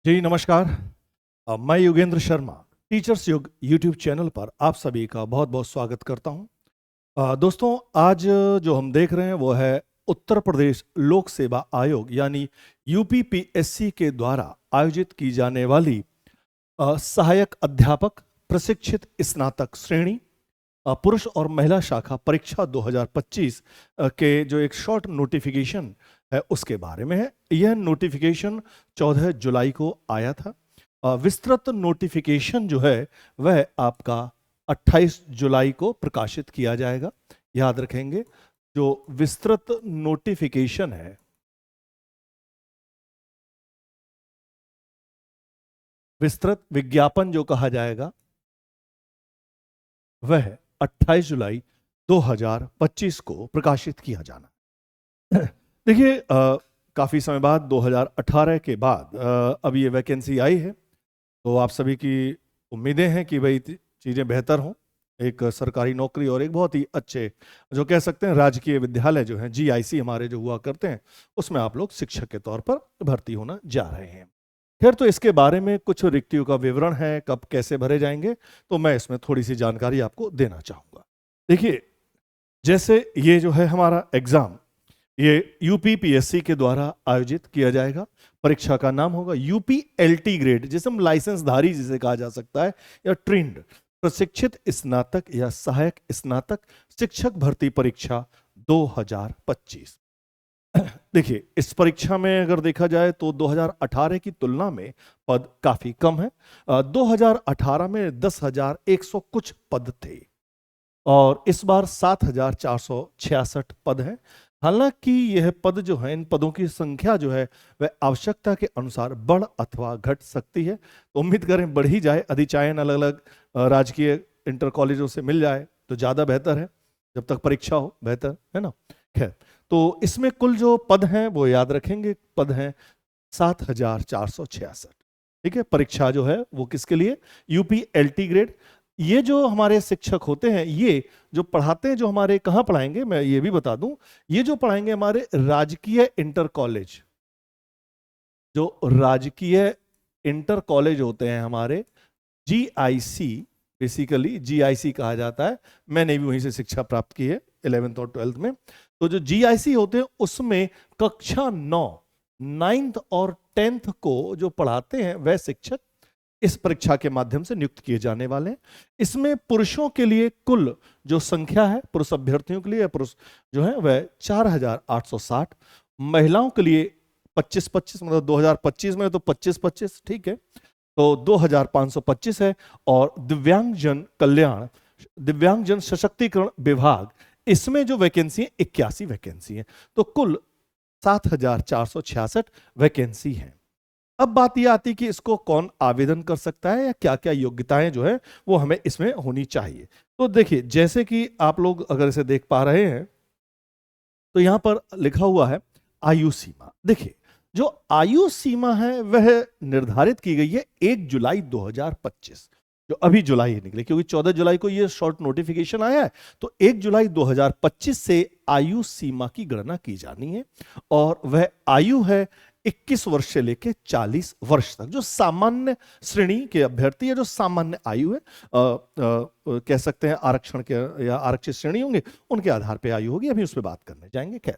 जी नमस्कार। मैं योगेंद्र शर्मा टीचर्स युग यूट्यूब चैनल पर आप सभी का बहुत बहुत स्वागत करता हूं। दोस्तों, आज जो हम देख रहे हैं वो है उत्तर प्रदेश लोक सेवा आयोग यानी यूपीपीएससी के द्वारा आयोजित की जाने वाली सहायक अध्यापक प्रशिक्षित स्नातक श्रेणी पुरुष और महिला शाखा परीक्षा 2025 के जो एक शॉर्ट नोटिफिकेशन है उसके बारे में है। यह नोटिफिकेशन 14 जुलाई को आया था। विस्तृत नोटिफिकेशन जो है वह आपका 28 जुलाई को प्रकाशित किया जाएगा। याद रखेंगे, जो विस्तृत नोटिफिकेशन है, विस्तृत विज्ञापन जो कहा जाएगा, वह 28 जुलाई 2025 को प्रकाशित किया जाना। देखिए, काफ़ी समय बाद 2018 के बाद अब ये वैकेंसी आई है, तो आप सभी की उम्मीदें हैं कि भाई चीज़ें बेहतर हों, एक सरकारी नौकरी और एक बहुत ही अच्छे जो कह सकते हैं राजकीय विद्यालय जो हैं जीआईसी हमारे जो हुआ करते हैं उसमें आप लोग शिक्षक के तौर पर भर्ती होना जा रहे हैं। खैर, तो इसके बारे में कुछ रिक्तियों का विवरण है, कब कैसे भरे जाएंगे, तो मैं इसमें थोड़ी सी जानकारी आपको देना चाहूँगा। देखिए, जैसे ये जो है हमारा एग्ज़ाम, ये यूपीपीएससी के द्वारा आयोजित किया जाएगा। परीक्षा का नाम होगा यूपीएलटी ग्रेड, जिसे हम लाइसेंसधारी जिसे कहा जा सकता है, या ट्रेंड प्रशिक्षित स्नातक या सहायक स्नातक शिक्षक भर्ती परीक्षा 2025। देखिए, इस परीक्षा में अगर देखा जाए तो 2018 की तुलना में पद काफी कम है। 2018 में 10,100 कुछ पद थे और इस बार 7,466 पद हैं। हालांकि यह पद जो है, इन पदों की संख्या जो है वह आवश्यकता के अनुसार बढ़ अथवा घट सकती है, तो उम्मीद करें बढ़ ही जाए। अधिचायन अलग अलग राजकीय इंटर कॉलेजों से मिल जाए तो ज़्यादा बेहतर है, जब तक परीक्षा हो बेहतर है ना। खैर, तो इसमें कुल जो पद हैं वो याद रखेंगे, पद हैं 7,466। ठीक है, परीक्षा जो है वो किसके लिए? यूपीएलटी ग्रेड। ये जो हमारे शिक्षक होते हैं, ये जो पढ़ाते हैं, जो हमारे कहाँ पढ़ाएंगे मैं ये भी बता दूं, ये जो पढ़ाएंगे हमारे राजकीय इंटर कॉलेज, जो राजकीय इंटर कॉलेज होते हैं हमारे, जीआईसी, बेसिकली जीआईसी कहा जाता है। मैंने भी वहीं से शिक्षा प्राप्त की है 11th और 12th में। तो जो जीआईसी होते हैं उसमें कक्षा 9, 9th और 10th को जो पढ़ाते हैं वह शिक्षक इस परीक्षा के माध्यम से नियुक्त किए जाने वाले हैं। इसमें पुरुषों के लिए कुल जो संख्या है, पुरुष अभ्यर्थियों के लिए पुरुष जो है वह 4,860, महिलाओं के लिए 25-25, मतलब 2025 में तो 25-25, ठीक है, तो 2,525 है। और दिव्यांगजन कल्याण, दिव्यांगजन सशक्तिकरण विभाग, इसमें जो वैकेंसी है 81 वैकेंसी है, तो कुल 7,466 वैकेंसी है। अब बात यह आती कि इसको कौन आवेदन कर सकता है या क्या क्या योग्यताएं जो है वो हमें इसमें होनी चाहिए। तो देखिए, जैसे कि आप लोग अगर इसे देख पा रहे हैं तो यहां पर लिखा हुआ है आयु सीमा। देखिए, जो आयु सीमा है वह निर्धारित की गई है 1 जुलाई 2025, जो अभी जुलाई निकले, क्योंकि 14 जुलाई को ये शॉर्ट नोटिफिकेशन आया है, तो 1 जुलाई 2025 से आयु सीमा की गणना की जानी है। और वह आयु है 21 वर्ष से लेकर 40 वर्ष तक, जो सामान्य श्रेणी के अभ्यर्थी है, जो सामान्य आयु है, कह सकते हैं आरक्षण के या आरक्षित श्रेणी होंगे उनके आधार पर आयु होगी, अभी उस पर बात करने जाएंगे। खैर,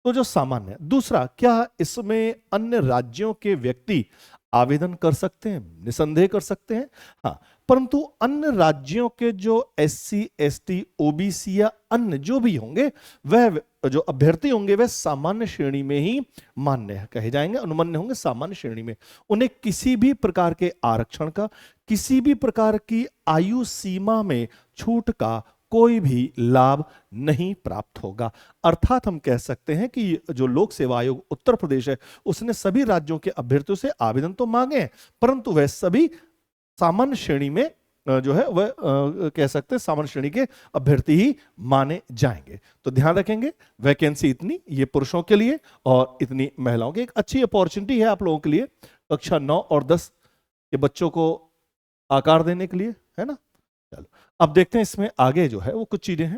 तो जो सामान्य, दूसरा, क्या इसमें अन्य राज्यों के व्यक्ति आवेदन कर सकते हैं? निसंदेह कर सकते हैं, हाँ, परंतु अन्य राज्यों के जो एससी, एसटी, ओबीसी या अन्य जो भी होंगे, वह जो अभ्यर्थी होंगे वह सामान्य श्रेणी में ही मान्य कहे जाएंगे, अनुमन्य होंगे सामान्य श्रेणी में। उन्हें किसी भी प्रकार के आरक्षण का, किसी भी प्रकार की आयु सीमा में छूट का कोई भी लाभ नहीं प्राप्त होगा। अर्थात हम कह सकते हैं कि जो लोक सेवा आयोग उत्तर प्रदेश है उसने सभी राज्यों के अभ्यर्थियों से आवेदन तो मांगे हैं, परंतु वह सभी सामान्य श्रेणी में जो है वह कह सकते हैं सामान्य श्रेणी के अभ्यर्थी ही माने जाएंगे। तो ध्यान रखेंगे, वैकेंसी इतनी, ये पुरुषों के लिए, और इतनी महिलाओं की। एक अच्छी अपॉर्चुनिटी है आप लोगों के लिए कक्षा 9 और 10 के बच्चों को आकार देने के लिए, है ना। चलो, अब देखते हैं इसमें आगे जो है वो कुछ चीजें हैं।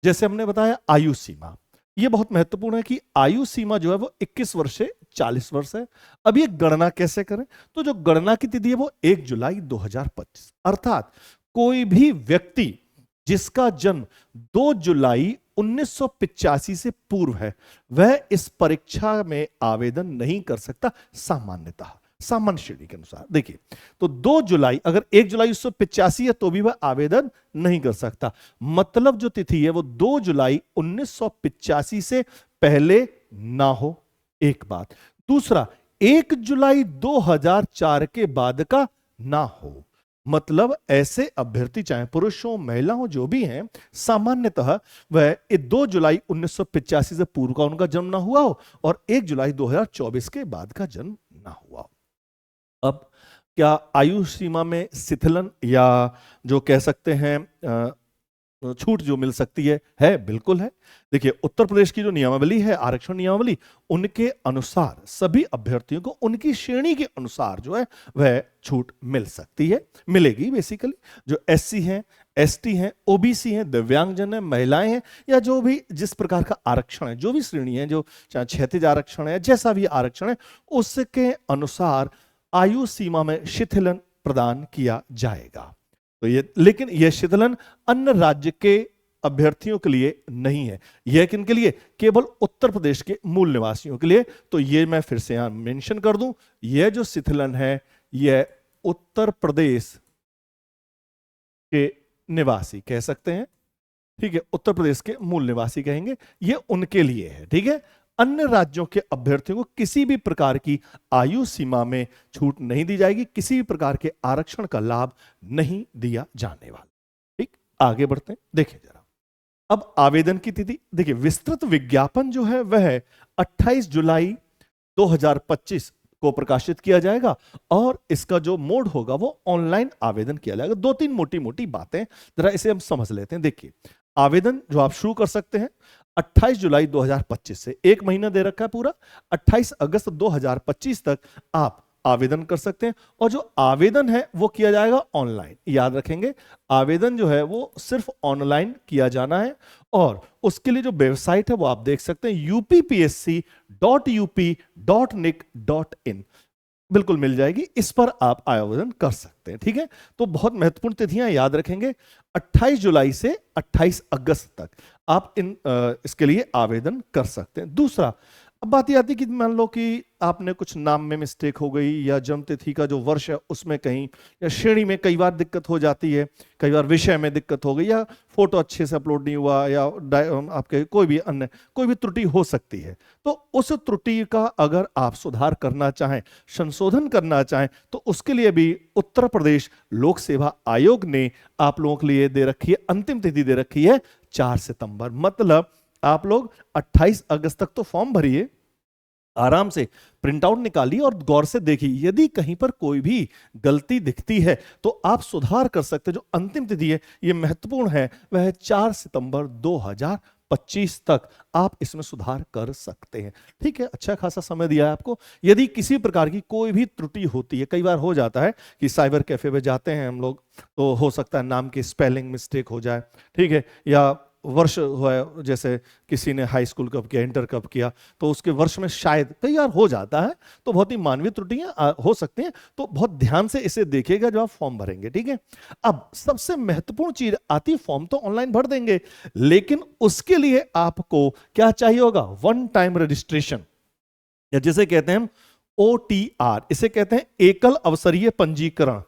जैसे हमने बताया आयु सीमा, ये बहुत महत्वपूर्ण है कि आयु सीमा जो है वो 21 वर्ष से 40 वर्ष है। अब ये गणना कैसे करें? तो जो गणना की तिथि है वो 1 जुलाई 2025, अर्थात कोई भी व्यक्ति जिसका जन्म 2 जुलाई 1985 से पूर्व है, वह इस परीक्षा में आवेदन नहीं कर सकता सामान्यतः, सामान्य श्रेणी के अनुसार। देखिए, तो 2 जुलाई, अगर 1 जुलाई 1985 है तो भी वह आवेदन नहीं कर सकता। मतलब जो तिथि है वो 2 जुलाई 1985 से पहले ना हो, एक बात। दूसरा, 1 जुलाई 2004 के बाद का ना हो। मतलब ऐसे अभ्यर्थी, चाहे पुरुष हो महिला हो, जो भी हैं, सामान्यतः वह 2 जुलाई 1985 से पूर्व का उनका जन्म ना हुआ हो और 1 जुलाई 2024 के बाद का जन्म ना हुआ हो। अब क्या आयु सीमा में शिथिलन या जो कह सकते हैं छूट जो मिल सकती है? बिल्कुल है। देखिए, उत्तर प्रदेश की जो नियमावली है, आरक्षण नियमावली, उनके अनुसार सभी अभ्यर्थियों को उनकी श्रेणी के अनुसार जो है वह छूट मिल सकती है, मिलेगी। बेसिकली जो एससी हैं, एसटी हैं, ओबीसी हैं, दिव्यांगजन हैं, महिलाएं हैं, या जो भी जिस प्रकार का आरक्षण है, जो भी श्रेणी है, जो चाहे क्षैतिज आरक्षण है, जैसा भी आरक्षण है, उसके अनुसार आयु सीमा में शिथिलन प्रदान किया जाएगा। तो ये, लेकिन यह शिथिलन अन्य राज्य के अभ्यर्थियों के लिए नहीं है। यह किनके लिए? केवल उत्तर प्रदेश के मूल निवासियों के लिए। तो ये मैं फिर से यहां मेंशन कर दूं, यह जो शिथिलन है यह उत्तर प्रदेश के निवासी कह सकते हैं, ठीक है, उत्तर प्रदेश के मूल निवासी कहेंगे, यह उनके लिए है। ठीक है, अन्य राज्यों के अभ्यर्थियों को किसी भी प्रकार की आयु सीमा में छूट नहीं दी जाएगी, किसी भी प्रकार के आरक्षण का लाभ नहीं दिया जाने वाला। ठीक, आगे बढ़ते हैं। देखिए जरा, अब आवेदन की तिथि देखिए, विस्तृत विज्ञापन जो है वह 28 जुलाई 2025 को प्रकाशित किया जाएगा और इसका जो मोड होगा वो ऑनलाइन आवेदन किया जाएगा। 2-3 मोटी मोटी बातें जरा इसे हम समझ लेते हैं। देखिए, आवेदन जो आप शुरू कर सकते हैं 28 जुलाई 2025 से, एक महीना दे रखा है पूरा, 28 अगस्त 2025 तक आप आवेदन कर सकते हैं। और जो आवेदन है वो किया जाएगा ऑनलाइन। याद रखेंगे, आवेदन जो है वो सिर्फ ऑनलाइन किया जाना है और उसके लिए जो वेबसाइट है वो आप देख सकते हैं, uppsc.up.nic.in, बिल्कुल मिल जाएगी, इस पर आप आवेदन कर सकते हैं। ठीक है, तो बहुत महत्वपूर्ण तिथियां याद रखेंगे, 28 जुलाई से 28 अगस्त तक आप इसके लिए आवेदन कर सकते हैं। दूसरा, अब बात यह आती है कि मान लो कि आपने कुछ नाम में मिस्टेक हो गई या जन्म तिथि का जो वर्ष है उसमें कहीं, या श्रेणी में कई बार दिक्कत हो जाती है, कई बार विषय में दिक्कत हो गई, या फोटो अच्छे से अपलोड नहीं हुआ, या आपके कोई भी अन्य कोई भी त्रुटि हो सकती है। तो उस त्रुटि का अगर आप सुधार करना चाहें, संशोधन करना चाहें, तो उसके लिए भी उत्तर प्रदेश लोक सेवा आयोग ने आप लोगों के लिए दे रखी है, अंतिम तिथि दे रखी है 4 सितंबर। मतलब आप लोग 28 अगस्त तक तो फॉर्म भरिए, आराम से प्रिंट आउट निकालिए और गौर से देखिए, यदि कहीं पर कोई भी गलती दिखती है तो आप सुधार कर सकते हैं। जो अंतिम तिथि है ये महत्वपूर्ण है, वह है 4 सितंबर 2025 तक आप इसमें सुधार कर सकते हैं। ठीक है, अच्छा खासा समय दिया है आपको। यदि किसी प्रकार की कोई भी त्रुटि होती है, कई बार हो जाता है कि साइबर कैफे में जाते हैं हम लोग, तो हो सकता है नाम की स्पेलिंग मिस्टेक हो जाए, ठीक है, या वर्ष हुआ, जैसे किसी ने हाई स्कूल कब किया, इंटर कब किया, तो उसके वर्ष में शायद कई बार हो जाता है, तो बहुत ही मानवीय त्रुटियां हो सकती हैं। तो बहुत ध्यान से इसे देखिएगा जब आप फॉर्म भरेंगे। ठीक है, अब सबसे महत्वपूर्ण चीज आती है, फॉर्म तो ऑनलाइन भर देंगे, लेकिन उसके लिए आपको क्या चाहिए होगा? वन टाइम रजिस्ट्रेशन, या जिसे कहते हैं हम OTR, इसे कहते हैं एकल अवसरीय पंजीकरण।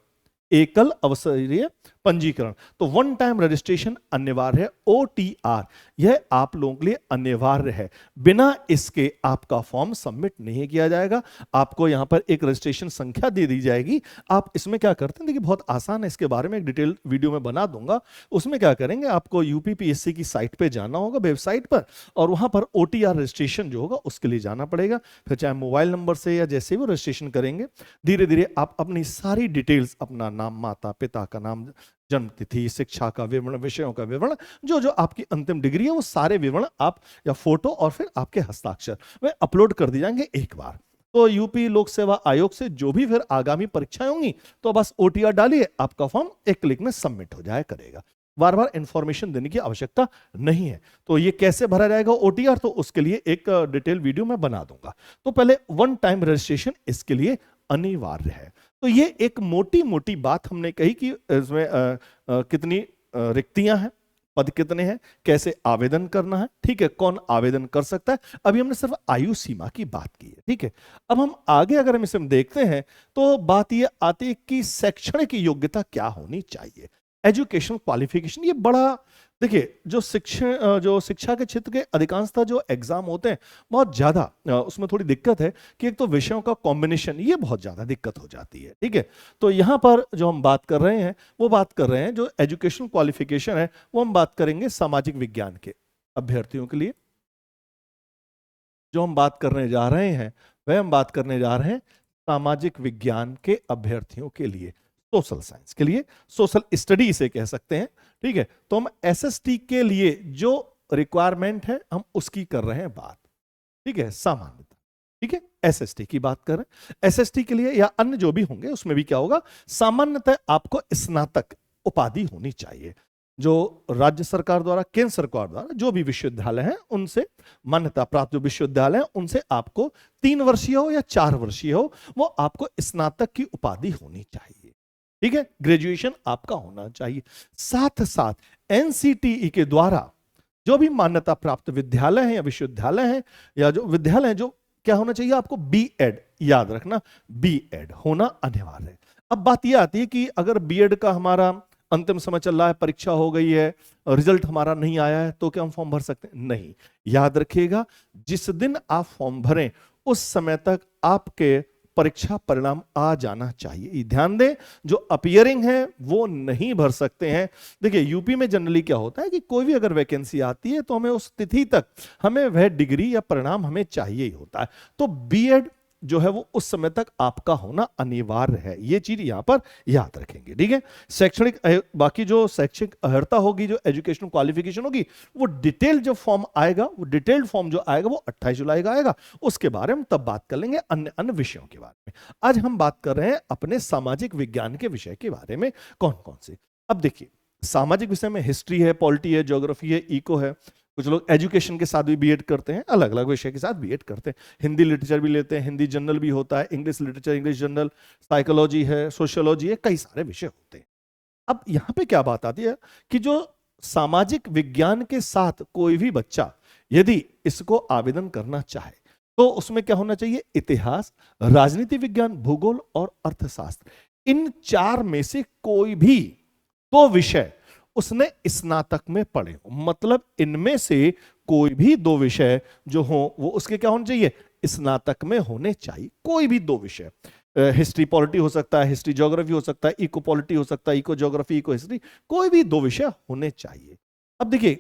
एकल अवसरीय पंजीकरण, तो वन टाइम रजिस्ट्रेशन अनिवार्य है। OTR यह आप लोगों के लिए अनिवार्य है, बिना इसके आपका फॉर्म सबमिट नहीं किया जाएगा। आपको यहां पर एक रजिस्ट्रेशन संख्या दे दी जाएगी। आप इसमें क्या करते हैं, देखिए बहुत आसान है, इसके बारे में एक डिटेल वीडियो में बना दूंगा। उसमें क्या करेंगे, आपको UPPSC की साइट पे जाना होगा, वेबसाइट पर, और वहां पर OTR रजिस्ट्रेशन जो होगा उसके लिए जाना पड़ेगा। फिर चाहे मोबाइल नंबर से या जैसे भी रजिस्ट्रेशन करेंगे, धीरे धीरे आप अपनी सारी डिटेल्स, अपना नाम, माता पिता का नाम, जन्म तिथि, शिक्षा का विवरण, विषयों का विवरण, जो जो आपकी अंतिम डिग्री है वो सारे विवरण आप, या फोटो और फिर आपके हस्ताक्षर वे अपलोड कर दिए जाएंगे एक बार। तो यूपी लोक सेवा आयोग से जो भी फिर आगामी परीक्षाएं होंगी, तो बस OTR डालिए, आपका फॉर्म एक क्लिक में सबमिट हो जाया करेगा। बार बार इंफॉर्मेशन देने की आवश्यकता नहीं है। तो ये कैसे भरा जाएगा ओटीआर, तो उसके लिए एक डिटेल वीडियो मैं बना दूंगा। तो पहले वन टाइम रजिस्ट्रेशन इसके लिए अनिवार्य है। तो ये एक मोटी मोटी बात हमने कही कि इसमें कितनी रिक्तियां हैं, पद कितने हैं, कैसे आवेदन करना है, ठीक है, कौन आवेदन कर सकता है। अभी हमने सिर्फ आयु सीमा की बात की है, ठीक है। अब हम आगे अगर हम इसे देखते हैं तो बात ये आती है कि शैक्षणिक योग्यता क्या होनी चाहिए, एजुकेशन क्वालिफिकेशन। ये बड़ा, देखिए जो शिक्षा के क्षेत्र के अधिकांशतः जो एग्जाम होते हैं बहुत ज्यादा उसमें थोड़ी दिक्कत है कि एक तो विषयों का कॉम्बिनेशन, ये बहुत ज्यादा दिक्कत हो जाती है, ठीक है। तो यहां पर जो हम बात कर रहे हैं वो बात कर रहे हैं जो एजुकेशन क्वालिफिकेशन है, वो हम बात करेंगे सामाजिक विज्ञान के अभ्यर्थियों के लिए। जो हम बात करने जा रहे हैं वह हम बात करने जा रहे हैं सामाजिक विज्ञान के अभ्यर्थियों के लिए, सोशल साइंस के लिए, सोशल स्टडी इसे कह सकते हैं, ठीक है। तो हम एसएसटी के लिए जो रिक्वायरमेंट है हम उसकी कर रहे हैं बात, ठीक है, सामान्यता, ठीक है, एसएसटी की बात कर रहे हैं। एसएसटी के लिए या अन्य जो भी होंगे उसमें भी क्या होगा, सामान्यतः आपको स्नातक उपाधि होनी चाहिए। जो राज्य सरकार द्वारा, केंद्र सरकार द्वारा जो भी विश्वविद्यालय हैं उनसे मान्यता प्राप्त जो विश्वविद्यालय हैं उनसे आपको 3 वर्षीय हो या 4 वर्षीय हो, वो आपको स्नातक की उपाधि होनी चाहिए, ठीक है, ग्रेजुएशन आपका होना चाहिए। साथ साथ एनसीटीई के द्वारा जो भी मान्यता प्राप्त विद्यालय हैं या विश्वविद्यालय हैं या जो विद्यालय हैं, जो क्या होना चाहिए आपको, बीएड, याद रखना बीएड होना अनिवार्य है। अब बात यह आती है कि अगर बीएड का हमारा अंतिम समय चल रहा है, परीक्षा हो गई है, रिजल्ट हमारा नहीं आया है, तो क्या हम फॉर्म भर सकते हैं? नहीं। याद रखिएगा, जिस दिन आप फॉर्म भरें उस समय तक आपके परीक्षा परिणाम आ जाना चाहिए। ध्यान दें, जो अपीयरिंग है वो नहीं भर सकते हैं। देखिए यूपी में जनरली क्या होता है कि कोई भी अगर वैकेंसी आती है तो हमें उस तिथि तक हमें वह डिग्री या परिणाम हमें चाहिए ही होता है। तो बीएड जो है वो उस समय तक आपका होना अनिवार्य है, ये चीज यहां पर याद रखेंगे, ठीक है। शैक्षणिक बाकी जो शैक्षिक अर्हता होगी, जो एजुकेशनल क्वालिफिकेशन होगी, वो डिटेल जो फॉर्म आएगा, वो डिटेल्ड फॉर्म जो आएगा वो 28 जुलाई का आएगा। उसके बारे में तब बात कर लेंगे अन्य अन्य विषयों के बारे में। आज हम बात कर रहे हैं अपने सामाजिक विज्ञान के विषय के बारे में, कौन कौन से। अब देखिए, सामाजिक विषय में हिस्ट्री है, पॉलिटी है, ज्योग्राफी है, इको है, कुछ लोग एजुकेशन के साथ भी बीएड करते हैं, अलग अलग विषय के साथ बीएड करते हैं। हिंदी लिटरेचर भी लेते हैं, हिंदी जनरल भी होता है, English literature, English general, psychology है, सोशियोलॉजी है, कई सारे विषय होते हैं। अब यहां पे क्या बात आती है कि जो सामाजिक विज्ञान के साथ कोई भी बच्चा यदि इसको आवेदन करना चाहे तो उसमें क्या होना चाहिए, इतिहास, राजनीति विज्ञान, भूगोल और अर्थशास्त्र, इन 4 में से कोई भी 2 विषय उसने स्नातक में पढ़े हो। मतलब इनमें से कोई भी 2 विषय जो हो वो उसके क्या होने चाहिए, स्नातक में होने चाहिए। कोई भी 2 विषय, हिस्ट्री पॉलिटी हो सकता है, हिस्ट्री ज्योग्राफी हो सकता है, इको पॉलिटी हो सकता है, इको ज्योग्राफी, इको हिस्ट्री, कोई भी 2 विषय होने चाहिए। अब देखिए,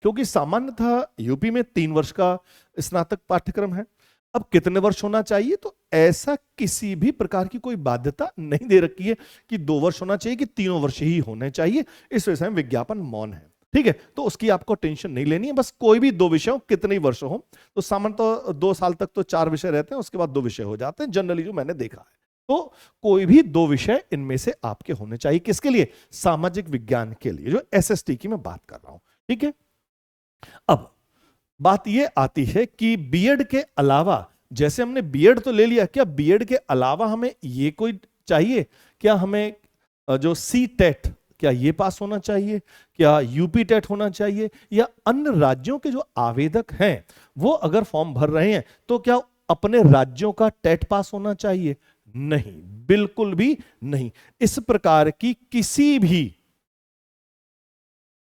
क्योंकि सामान्यतः यूपी में 3 वर्ष का स्नातक पाठ्यक्रम है, अब कितने वर्ष होना चाहिए, तो ऐसा किसी भी प्रकार की कोई बाध्यता नहीं दे रखी है कि 2 वर्ष होना चाहिए कि 3 वर्ष ही होने चाहिए। इस विषय में विज्ञापन मौन है, ठीक है। तो उसकी आपको टेंशन नहीं लेनी है, बस कोई भी 2 विषय हो, कितने ही वर्ष हो। तो सामान्यतः 2 साल तक तो 4 विषय रहते हैं, उसके बाद 2 विषय हो जाते हैं जनरली, जो मैंने देखा है। तो कोई भी 2 विषय इनमें से आपके होने चाहिए, किसके लिए, सामाजिक विज्ञान के लिए, जो एसएसटी की मैं बात कर रहा हूं, ठीक है। अब बात यह आती है कि बीएड के अलावा, जैसे हमने बीएड तो ले लिया, क्या बीएड के अलावा हमें ये कोई चाहिए, क्या हमें जो सी टेट, क्या ये पास होना चाहिए, क्या यूपी टेट होना चाहिए, या अन्य राज्यों के जो आवेदक हैं वो अगर फॉर्म भर रहे हैं तो क्या अपने राज्यों का टेट पास होना चाहिए? नहीं, बिल्कुल भी नहीं। इस प्रकार की किसी भी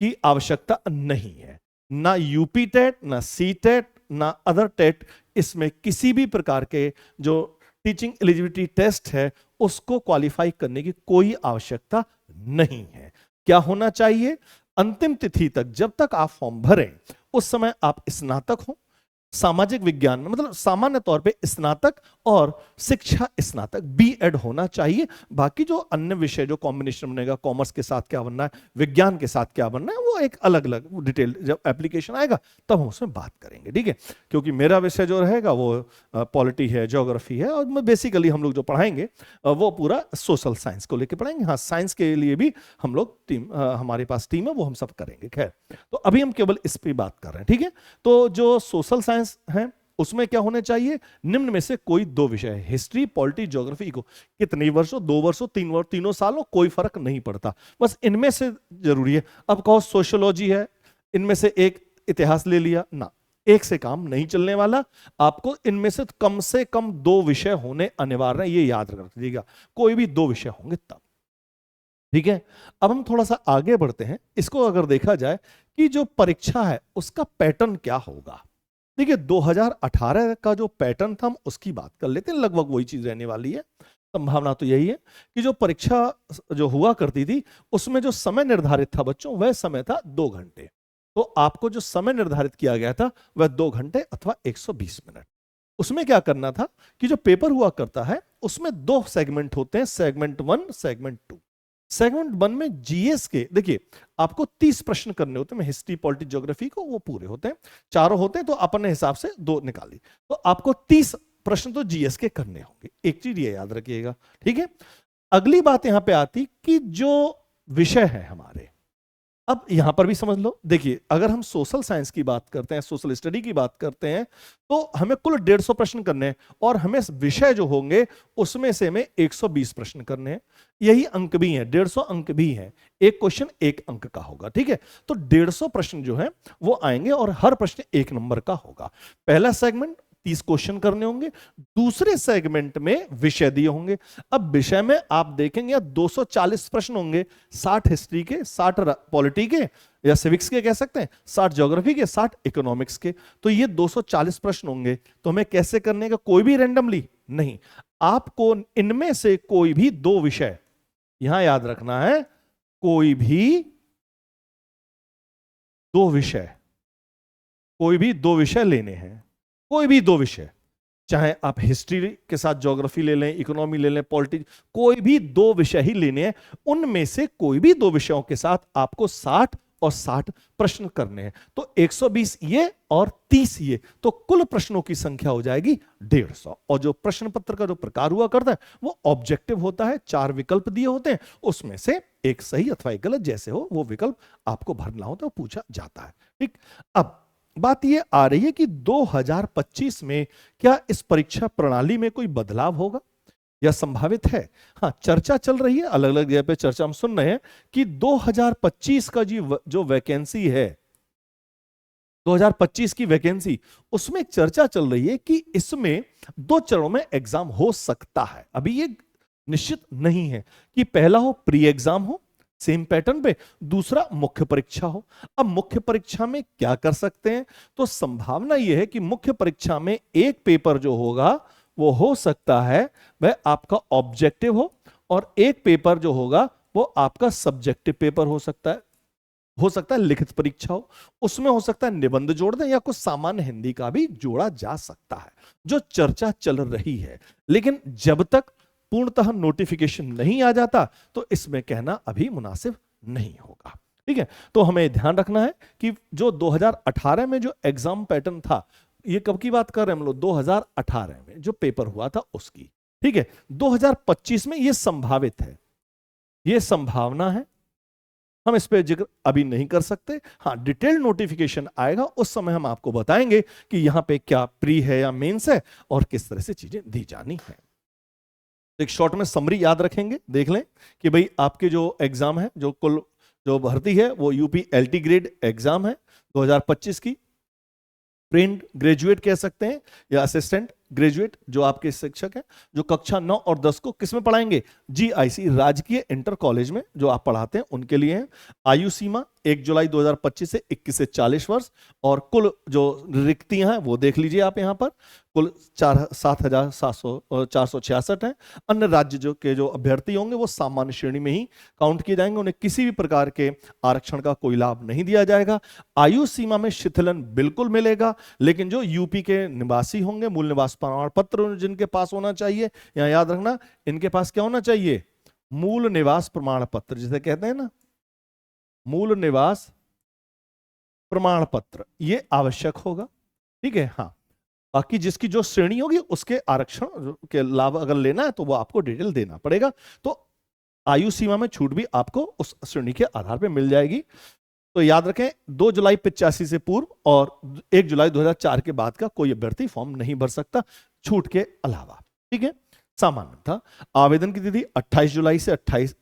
की आवश्यकता नहीं है, ना यूपी टेट, ना सी टेट, ना अदर टेट, इसमें किसी भी प्रकार के जो टीचिंग एलिजिबिलिटी टेस्ट है उसको क्वालिफाई करने की कोई आवश्यकता नहीं है। क्या होना चाहिए, अंतिम तिथि तक जब तक आप फॉर्म भरें उस समय आप स्नातक हो, सामाजिक विज्ञान में मतलब सामान्य तौर पे स्नातक और शिक्षा स्नातक बीएड होना चाहिए। बाकी जो अन्य विषय जो कॉम्बिनेशन बनेगा, कॉमर्स के साथ क्या बनना है, विज्ञान के साथ क्या बनना है, वो एक अलग अलग डिटेल जब एप्लीकेशन आएगा तब हम उसमें बात करेंगे, ठीक है। क्योंकि मेरा विषय जो रहेगा वो पॉलिटी है, ज्योग्राफी है, और बेसिकली हम लोग जो पढ़ाएंगे वो पूरा सोशल साइंस को लेकर पढ़ाएंगे। हाँ, साइंस के लिए भी हम लोग टीम, हमारे पास टीम है, वो हम सब करेंगे। खैर, तो अभी हम केवल इस पर बात कर रहे हैं, ठीक है। तो जो सोशल साइंस है उसमें क्या होने चाहिए, निम्न में से कोई दो विषय, हिस्ट्री, पॉलिटी, ज्योग्राफी को कितने वर्षों, 2 वर्षों, 3 वर्ष, तीनों सालों, कोई फर्क नहीं पड़ता, बस इनमें से जरूरी है। अब कहो सोशियोलॉजी है, इनमें से एक इतिहास ले लिया ना, एक से काम नहीं चलने वाला, आपको इनमें से कम 2 विषय होने अनिवार्य है, ये याद रख लीजिएगा, कोई भी 2 विषय होंगे तब, ठीक है। अब हम थोड़ा सा आगे बढ़ते हैं। इसको अगर देखा जाए कि जो परीक्षा है उसका पैटर्न क्या होगा, देखिए 2018 का जो पैटर्न था हम उसकी बात कर लेते हैं, लगभग वही चीज रहने वाली है। संभावना तो यही है कि जो परीक्षा जो हुआ करती थी उसमें जो समय निर्धारित था बच्चों, वह समय था 2 घंटे। तो आपको जो समय निर्धारित किया गया था वह 2 घंटे अथवा 120 मिनट। उसमें क्या करना था कि जो पेपर हुआ करता है उसमें 2 सेगमेंट होते हैं, सेगमेंट 1, सेगमेंट 2। सेगमेंट 1 में जीएस के देखिए आपको 30 प्रश्न करने होते हैं, हिस्ट्री, पॉलिटी, ज्योग्राफी को वो पूरे होते हैं, चारों होते हैं, तो अपने हिसाब से 2 निकाली, तो आपको 30 प्रश्न तो जीएस के करने होंगे। एक चीज ये याद रखिएगा, ठीक है। अगली बात यहां पे आती कि जो विषय है हमारे, अब यहां पर भी समझ लो, देखिए अगर हम सोशल साइंस की बात करते हैं, सोशल स्टडी की बात करते हैं, तो हमें कुल 150 प्रश्न करने हैं, और हमें विषय जो होंगे उसमें से हमें 120 प्रश्न करने हैं। यही अंक भी हैं, 150 अंक भी हैं, एक क्वेश्चन 1 अंक का होगा, ठीक है। तो 150 प्रश्न जो है वो आएंगे और हर प्रश्न 1 नंबर का होगा। पहला सेगमेंट 30 क्वेश्चन करने होंगे, दूसरे सेगमेंट में विषय दिए होंगे। अब विषय में आप देखेंगे 240 प्रश्न होंगे, 60 हिस्ट्री के, 60 पॉलिटी के या सिविक्स के कह सकते हैं, 60 ज्योग्राफी के, 60 इकोनॉमिक्स के। तो ये 240 प्रश्न होंगे। तो हमें कैसे करने का, कोई भी रैंडमली नहीं, आपको इनमें से कोई भी 2 विषय, यहां याद रखना है, कोई भी 2 विषय, कोई भी 2 विषय लेने हैं, कोई भी 2 विषय, चाहे आप हिस्ट्री के साथ ज्योग्राफी ले लें, इकोनॉमी ले लें, पॉलिटिक्स, कोई भी 2 विषय ही लेने हैं। उनमें से कोई भी 2 विषयों के साथ आपको 60 और 60 प्रश्न करने हैं। तो 120 ये और 30 ये, तो कुल प्रश्नों की संख्या हो जाएगी 150। और जो प्रश्न पत्र का जो प्रकार हुआ करता है वो ऑब्जेक्टिव होता है, 4 विकल्प दिए होते हैं, उसमें से एक सही अथवा एक गलत, जैसे हो वो विकल्प आपको भरना होता है, वो पूछा जाता है, ठीक। अब बात यह आ रही है कि 2025 में क्या इस परीक्षा प्रणाली में कोई बदलाव होगा या संभावित है। हाँ, चर्चा चल रही है, अलग अलग जगह पे चर्चा हम सुन रहे हैं कि 2025 का जो वैकेंसी है, 2025 की वैकेंसी, उसमें चर्चा चल रही है कि इसमें 2 चरणों में एग्जाम हो सकता है। अभी ये निश्चित नहीं है कि पहला हो प्री एग्जाम हो सेम पैटर्न पे, दूसरा मुख्य परीक्षा हो। अब मुख्य परीक्षा में क्या कर सकते हैं, तो संभावना यह है कि मुख्य परीक्षा में एक पेपर जो होगा वो हो सकता है वह आपका ऑब्जेक्टिव हो, और एक पेपर जो होगा वो आपका सब्जेक्टिव पेपर हो सकता है लिखित परीक्षा हो, उसमें हो सकता है निबंध जोड़ दें या कुछ सामान्य हिंदी का भी जोड़ा जा सकता है, जो चर्चा चल रही है। लेकिन जब तक पूर्णतः नोटिफिकेशन नहीं आ जाता तो इसमें कहना अभी मुनासिब नहीं होगा, ठीक है। तो हमें ध्यान रखना है कि जो 2018 में जो एग्जाम पैटर्न था, ये कब की बात कर रहे हैं हम लोग, 2018 में जो पेपर हुआ था उसकी, ठीक है। 2025 में ये संभावित है, ये संभावना है, हम इस पे जिक्र अभी नहीं कर सकते। हाँ, डिटेल्ड नोटिफिकेशन आएगा, उस समय हम आपको बताएंगे कि यहां पे क्या प्री है या मेंस है और किस तरह से चीजें दी जानी है। एक शॉर्ट में समरी याद रखेंगे, देख लें कि भाई आपके जो एग्जाम है, जो कुल जो भर्ती है वो यूपी एलटी ग्रेड एग्जाम है 2025 की। ट्रेंड ग्रेजुएट कह सकते हैं या असिस्टेंट ग्रेजुएट, जो आपके शिक्षक हैं, जो कक्षा 9 और 10 को किस में पढ़ाएंगे, जीआईसी राजकीय इंटर कॉलेज में जो आप पढ़ाते हैं उनके लिए है। आयु सीमा 1 जुलाई 2025 से 21 से 40 वर्ष, और कुल जो रिक्तियां हैं वो देख लीजिए आप यहाँ पर, कुल 7,466 हैं। अन्य राज्य जो अभ्यर्थी होंगे वो सामान्य श्रेणी में ही काउंट किए जाएंगे, उन्हें किसी भी प्रकार के आरक्षण का कोई लाभ नहीं दिया जाएगा। आयु सीमा में शिथिलन बिल्कुल मिलेगा, लेकिन जो यूपी के निवासी होंगे, मूल निवास प्रमाण पत्र जिनके पास होना चाहिए, यहाँ याद रखना इनके पास क्या होना चाहिए, मूल निवास प्रमाण पत्र, जिसे कहते हैं ना मूल निवास प्रमाण पत्र, ये आवश्यक होगा। ठीक है, हाँ, बाकी जिसकी जो श्रेणी होगी उसके आरक्षण के लाभ अगर लेना है तो वो आपको डिटेल देना पड़ेगा। तो आयु सीमा में छूट भी आपको उस श्रेणी के आधार पर मिल जाएगी। तो याद रखें 2 जुलाई 85 से पूर्व और 1 जुलाई 2004 के बाद का कोई अभ्यर्थी फॉर्म नहीं भर सकता, छूट के अलावा। ठीक है, सामान्य था। आवेदन की तिथि 28 जुलाई से 28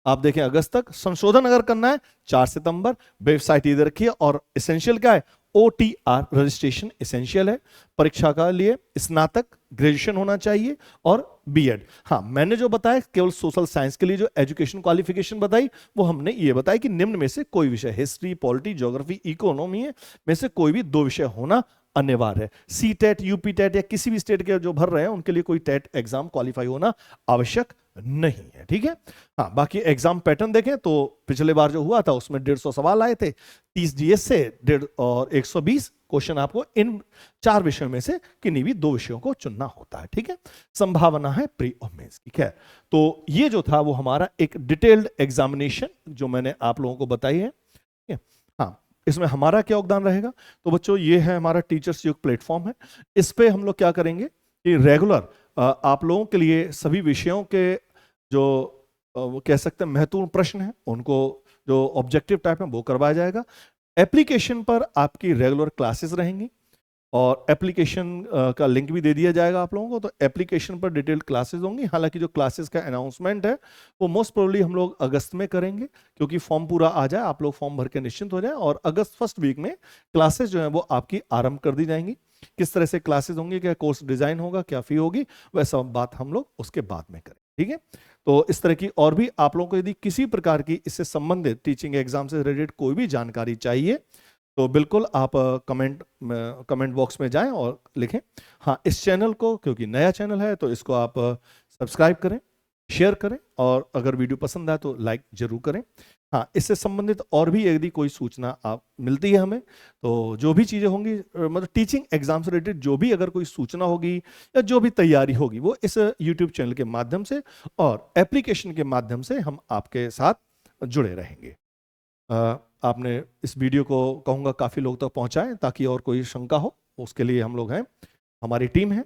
आप देखें अगस्त तक। संशोधन अगर करना है 4 सितंबर। वेबसाइट इधर रखिए, और एसेंशियल क्या है, OTR रजिस्ट्रेशन एसेंशियल है। परीक्षा का लिए स्नातक ग्रेजुएशन होना चाहिए और बीएड। हाँ, मैंने जो बताया केवल सोशल साइंस के लिए जो एजुकेशन क्वालिफिकेशन बताई, वो हमने ये बताया कि निम्न में से कोई विषय, हिस्ट्री, पॉलिटी, ज्योग्राफी, इकोनॉमी में से कोई भी 2 विषय होना अनिवार्य है। सी टेट, यूपी टेट या किसी भी स्टेट के जो भर रहे हैं उनके लिए कोई टेट एग्जाम क्वालिफाई होना आवश्यक नहीं है। ठीक है, हाँ, बाकी एग्जाम पैटर्न देखें तो पिछले बार जो हुआ था उसमें 150 सवाल आए थे, 30 जीएस से 150 और 120 क्वेश्चन आपको इन 4 विषयों में से किन्हीं भी 2 विषयों को चुनना होता है। ठीक है, संभावना है प्री और मेंस की। खैर, तो ये जो था वो हमारा एक डिटेल्ड एग्जामिनेशन जो मैंने आप लोगों को बताई है। ठीक है, हाँ, इसमें हमारा क्या योगदान रहेगा, तो बच्चों ये है हमारा टीचर्स युग प्लेटफॉर्म है। इस पे हम लोग क्या करेंगे कि रेगुलर आप लोगों के लिए सभी विषयों के जो कह सकते हैं महत्वपूर्ण प्रश्न हैं उनको जो ऑब्जेक्टिव टाइप में वो करवाया जाएगा। एप्लीकेशन पर आपकी रेगुलर क्लासेस रहेंगी, और एप्लीकेशन का लिंक भी दे दिया जाएगा आप लोगों को। तो एप्लीकेशन पर डिटेल्ड क्लासेस होंगी। हालांकि जो क्लासेस का अनाउंसमेंट है वो मोस्ट प्रोबेबली हम लोग अगस्त में करेंगे, क्योंकि फॉर्म पूरा आ जाए, आप लोग फॉर्म भर के निश्चिंत हो जाए, और अगस्त फर्स्ट वीक में क्लासेस जो है वो आपकी आरंभ कर दी जाएंगी। किस तरह से क्लासेस होंगी, क्या कोर्स डिजाइन होगा, क्या फी होगी, वह सब बात हम लोग उसके बाद में करें। ठीक है, तो इस तरह की और भी आप लोगों को यदि किसी प्रकार की इससे संबंधित टीचिंग एग्जाम से रिलेटेड कोई भी जानकारी चाहिए तो बिल्कुल आप कमेंट बॉक्स में जाएं और लिखें। हाँ, इस चैनल को, क्योंकि नया चैनल है, तो इसको आप सब्सक्राइब करें, शेयर करें, और अगर वीडियो पसंद आए तो लाइक जरूर करें। हाँ, इससे संबंधित और भी यदि कोई सूचना आप मिलती है हमें, तो जो भी चीज़ें होंगी, मतलब टीचिंग एग्जाम से रिलेटेड जो भी अगर कोई सूचना होगी या जो भी तैयारी होगी, वो इस यूट्यूब चैनल के माध्यम से और एप्लीकेशन के माध्यम से हम आपके साथ जुड़े रहेंगे। आपने इस वीडियो को कहूँगा काफ़ी लोग तक पहुँचाएं, ताकि और कोई शंका हो उसके लिए हम लोग हैं, हमारी टीम है।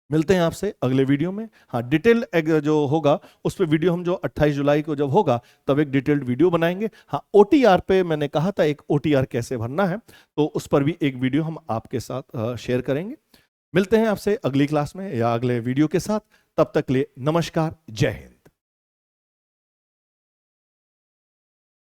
मिलते हैं आपसे अगले वीडियो में। हाँ, डिटेल जो होगा उस पर वीडियो हम जो 28 जुलाई को जब होगा तब एक डिटेल्ड वीडियो बनाएंगे। हाँ, OTR पे मैंने कहा था एक OTR कैसे भरना है, तो उस पर भी एक वीडियो हम आपके साथ शेयर करेंगे। मिलते हैं आपसे अगली क्लास में या अगले वीडियो के साथ। तब तक के लिए नमस्कार, जय हिंद।